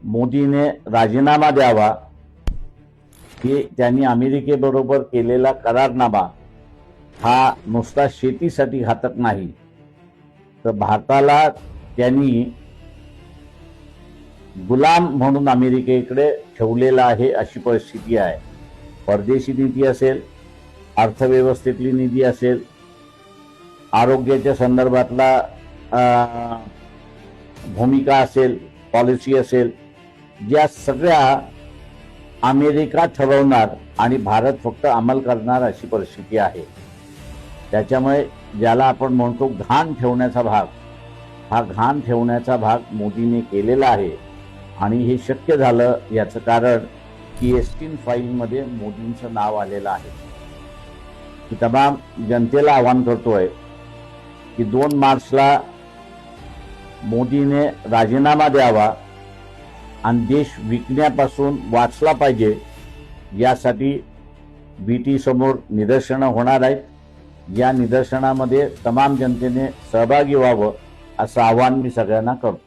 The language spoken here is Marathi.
मोदीने राजीनामा द्यावा, की त्यांनी अमेरिकेबरोबर केलेला करारनामा हा नुसता शेतीसाठी घातक नाही, तर भारताला त्यांनी गुलाम म्हणून अमेरिकेकडे ठेवलेला आहे अशी परिस्थिती आहे। परदेशी नीती असेल, अर्थव्यवस्थेतली नीती असेल, आरोग्याच्या संदर्भातला भूमिका असेल, पॉलिसी असेल, या सगळ्या अमेरिका ठरवणार आणि भारत फक्त अंमल करणार अशी परिस्थिती आहे। त्याच्यामुळे ज्याला आपण म्हणतो घाण ठेवण्याचा भाग, हा घाण ठेवण्याचा भाग मोदीने केलेला आहे। आणि हे शक्य झालं याचं कारण की एस्टीन फाईलमध्ये मोदींचं नाव आलेलं आहे। की तमाम जनतेला आवाहन करतोय की 2 मार्चला मोदीने राजीनामा द्यावा आणि देश विकण्यापासून वाचला पाहिजे, यासाठी बीटी समोर निदर्शनं होणार आहेत। या निदर्शनामध्ये तमाम जनतेने सहभागी व्हावं असं आवाहन मी सगळ्यांना करतो।